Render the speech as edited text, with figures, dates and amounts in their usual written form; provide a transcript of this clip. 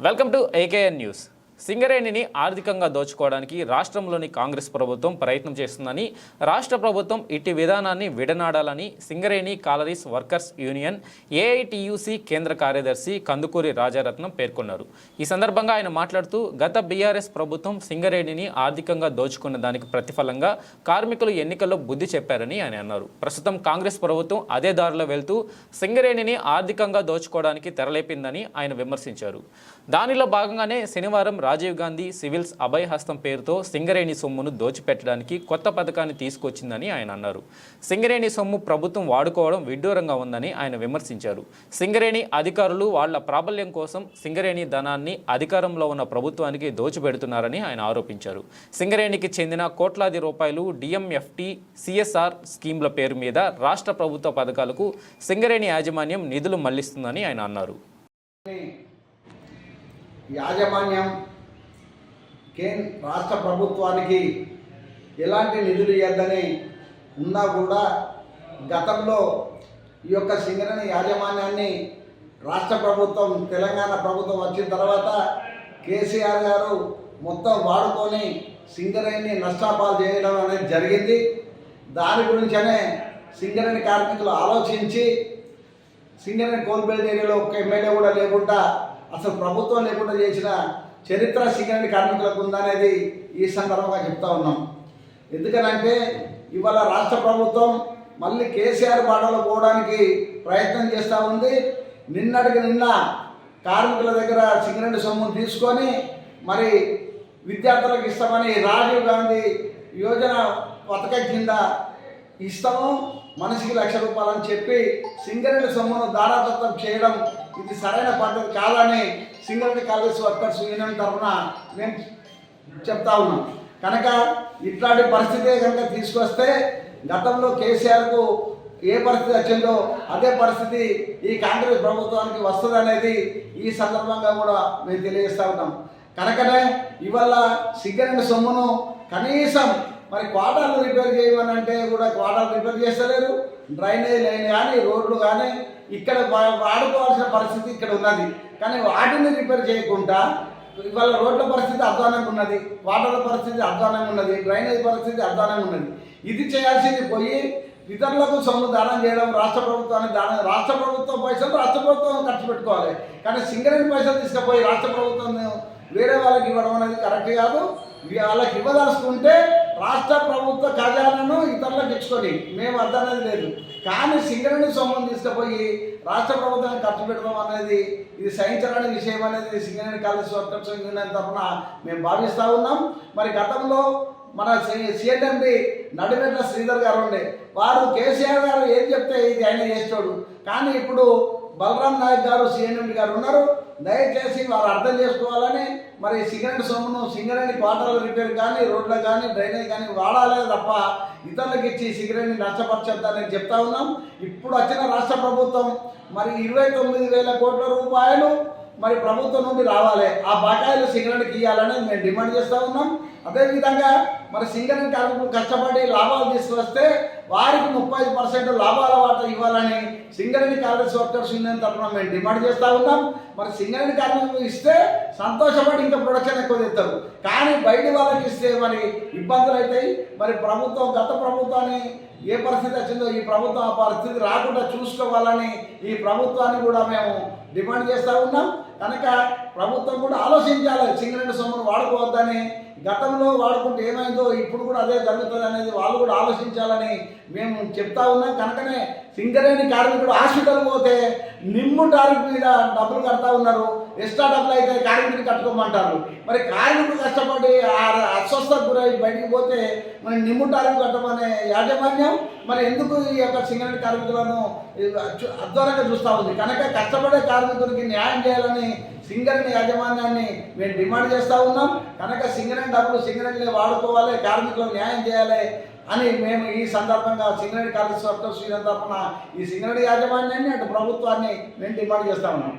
Welcome to AKN news. సింగరేణిని ఆర్థికంగా దోచుకోవడానికి రాష్ట్రంలోని కాంగ్రెస్ ప్రభుత్వం ప్రయత్నం చేస్తుందని, రాష్ట్ర ప్రభుత్వం ఇట్టి విధానాన్ని విడనాడాలని Singareni collieries workers union AITUC కేంద్ర కార్యదర్శి కందుకూరి రాజారత్నం పేర్కొన్నారు. ఈ సందర్భంగా ఆయన మాట్లాడుతూ, గత బీఆర్ఎస్ ప్రభుత్వం సింగరేణిని ఆర్థికంగా దోచుకున్న దానికి ప్రతిఫలంగా కార్మికులు ఎన్నికల్లో బుద్ధి చెప్పారని ఆయన అన్నారు. ప్రస్తుతం కాంగ్రెస్ ప్రభుత్వం అదే దారిలో వెళ్తూ సింగరేణిని ఆర్థికంగా దోచుకోవడానికి తెరలేపిందని ఆయన విమర్శించారు. దానిలో భాగంగానే శనివారం రాజీవ్ గాంధీ సివిల్స్ అభయ హస్తం పేరుతో సింగరేణి సొమ్మును దోచిపెట్టడానికి కొత్త పథకాన్ని తీసుకొచ్చిందని ఆయన అన్నారు. సింగరేణి సొమ్ము ప్రభుత్వం వాడుకోవడం విడ్డూరంగా ఉందని ఆయన విమర్శించారు. సింగరేణి అధికారులు వాళ్ల ప్రాబల్యం కోసం సింగరేణి ధనాన్ని అధికారంలో ఉన్న ప్రభుత్వానికి దోచిపెడుతున్నారని ఆయన ఆరోపించారు. సింగరేణికి చెందిన కోట్లాది రూపాయలు డిఎంఎఫ్టి, సిఎస్ఆర్ స్కీమ్ల పేరు మీద రాష్ట్ర ప్రభుత్వ పథకాలకు సింగరేణి యాజమాన్యం నిధులు మళ్లిస్తుందని ఆయన అన్నారు. యాజమాన్యం రాష్ట్ర ప్రభుత్వానికి ఎలాంటి నిధులు ఇవ్వద్దని ఉన్నా కూడా గతంలో ఈ యొక్క సింగరేణి యాజమాన్యాన్ని రాష్ట్ర ప్రభుత్వం, తెలంగాణ ప్రభుత్వం వచ్చిన తర్వాత కేసీఆర్ గారు మొత్తం వాడుకొని సింగరేణిని నష్టాపాలు చేయడం అనేది జరిగింది. దాని గురించనే సింగరేణి కార్మికులు ఆలోచించి సింగరేణి కోల్బెల్ట్ ఏరియాలో ఒక్క ఎమ్మెల్యే కూడా లేకుండా, అసలు ప్రభుత్వం లేకుండా చేసిన చరిత్ర సింగరేణి కార్మికులకు ఉందనేది ఈ సందర్భంగా చెప్తా ఉన్నాం. ఎందుకనంటే ఇవాళ రాష్ట్ర ప్రభుత్వం మళ్ళీ కేసీఆర్ బాటలో పోవడానికి ప్రయత్నం చేస్తూ ఉంది. నిన్నటికి నిన్న కార్మికుల దగ్గర సింగరేణి సొమ్మును తీసుకొని మరి విద్యార్థులకు ఇస్తామని రాజీవ్ గాంధీ యోజన పథకం కింద ఇస్తాము, మనిషికి ₹1,00,000 అని చెప్పి సింగరేణి సొమ్మును దారాదత్తం చేయడం ఇది సరైన పద్ధతి కాదని సింగరేణి కాలరీస్ వర్కర్స్ యూనియన్ తరఫున మేము చెప్తా ఉన్నాం. కనుక ఇట్లాంటి పరిస్థితే కనుక తీసుకొస్తే గతంలో కేసీఆర్కు ఏ పరిస్థితి వచ్చిందో అదే పరిస్థితి ఈ కాంగ్రెస్ ప్రభుత్వానికి వస్తుంది అనేది ఈ సందర్భంగా కూడా మేము తెలియజేస్తూ ఉన్నాం. కనుకనే ఇవాళ సింగరేణి సొమ్మును కనీసం మరి క్వార్టర్లు రిపేర్ చేయమని అంటే కూడా క్వార్టర్లు రిపేర్ చేస్తలేరు. డ్రైనేజ్ లైన్ కానీ రోడ్లు కానీ ఇక్కడ వాడుకోవాల్సిన పరిస్థితి ఇక్కడ ఉన్నది. కానీ వాటిని రిపేర్ చేయకుండా ఇవాళ రోడ్ల పరిస్థితి అధ్వానంగా ఉన్నది, వాటర్ల పరిస్థితి అధ్వానంగా ఉన్నది, డ్రైనేజ్ పరిస్థితి అధ్వానంగా ఉన్నది. ఇది చేయాల్సింది పోయి ఇతరులకు సొమ్ము దానం చేయడం, రాష్ట్ర ప్రభుత్వానికి దానం, రాష్ట్ర ప్రభుత్వం పైసలు రాష్ట్ర ప్రభుత్వం ఖర్చు పెట్టుకోవాలి. కానీ సింగరేణి పైసలు తీసుకుపోయి రాష్ట్ర ప్రభుత్వం వేరే వాళ్ళకి ఇవ్వడం అనేది కరెక్ట్ కాదు. వాళ్ళకి ఇవ్వదలుచుకుంటే రాష్ట్ర ప్రభుత్వ ఖజానాను ఇతరులకు ఇచ్చుకొని మేము అర్థమనేది లేదు. కానీ సింగరేణి సొమ్మును తీసుకుపోయి రాష్ట్ర ప్రభుత్వానికి ఖర్చు పెట్టడం అనేది ఇది సహించడానికి విషయం అనేది సింగరేణి కాలరీస్ వర్కర్స్ యూనియన్ తరఫున మేము భావిస్తూ ఉన్నాం. మరి గతంలో మన సిఎండి నడిమెట్ల శ్రీధర్ గారు ఉండే వారు కేసీఆర్ గారు ఏం చెప్తే ఇది ఆయన చేస్తాడు. కానీ ఇప్పుడు బలరాం నాయక్ గారు సిఎండి గారు ఉన్నారు. దయచేసి వారు అర్థం చేసుకోవాలని మరి సింగరేణి సొమ్మును సింగరేణి క్వార్టర్ల రిపేర్ కానీ, రోడ్లకు కానీ, డ్రైనేజ్ కానీ వాడాలే తప్ప ఇతరులకు ఇచ్చి సింగరేణి నష్టపరచొద్దని చెప్తా ఉన్నాం. ఇప్పుడు వచ్చిన రాష్ట్ర ప్రభుత్వం మరి 29,000 కోట్ల రూపాయలు మరి ప్రభుత్వం నుండి రావాలి. ఆ బకాయిలు సింగరేణికి ఇవ్వాలని మేము డిమాండ్ చేస్తూ ఉన్నాం. అదేవిధంగా మరి సింగరేణి కార్మికులు కష్టపడి లాభాలు తీసుకొస్తే వారికి 35% లాభాల వాటా ఇవ్వాలని సింగరేణి కాలరీస్ వర్కర్స్ యూనియన్ తరఫున మేము డిమాండ్ చేస్తూ ఉన్నాం. మరి సింగరేణి కార్మికులు ఇస్తే సంతోషపడి ఇంకా ప్రొడక్షన్ ఎక్కువ తెస్తారు. కానీ బయట వాళ్ళకి ఇస్తే మరి ఇబ్బందులు అవుతాయి. మరి ప్రభుత్వం, గత ప్రభుత్వాన్ని ఏ పరిస్థితి వచ్చిందో ఈ ప్రభుత్వం ఆ పరిస్థితి రాకుండా చూసుకోవాలని ఈ ప్రభుత్వాన్ని కూడా మేము డిమాండ్ చేస్తూ ఉన్నాం. కనుక ప్రభుత్వం కూడా ఆలోచించాలి, సింగరేణి సొమ్మును వాడుకోవద్దని. గతంలో వాడుకుంటే ఏమైందో ఇప్పుడు కూడా అదే జరుగుతుంది అనేది వాళ్ళు కూడా ఆలోచించాలని మేము చెప్తా ఉన్నాం. కనుకనే సింగరేణి కార్మికుడు హాస్పిటల్ పోతే నిమ్ము టారిఫ్ మీద డబ్బులు కడతా ఉన్నారు. ఎక్స్ట్రా డబ్బులు అయితే కార్మికుడిని కట్టుకోమంటారు. మరి కార్మికుడు కష్టపడి అస్వస్థకు గురై బయటికి పోతే మరి నిమ్ము టారిఫ్ కట్టమనే యాజమాన్యం మరి ఎందుకు ఈ యొక్క సింగరేణి కార్మికులను అధ్వానంగా చూస్తూ ఉంది. కనుక కష్టపడే కార్మికుడికి న్యాయం చేయాలని సింగరేణి యాజమాన్యాన్ని మేము డిమాండ్ చేస్తూ ఉన్నాం. కనుక సింగరేణి డబ్బులు సింగరేణిలో వాడుకోవాలి, కార్మికులకు న్యాయం చేయాలి అని మేము ఈ సందర్భంగా సింగరేణి కాలరీస్ వర్కర్స్ యూనియన్ తరఫున ఈ సింగరేణి యాజమాన్యాన్ని అటు ప్రభుత్వాన్ని మేము డిమాండ్ చేస్తూ ఉన్నాం.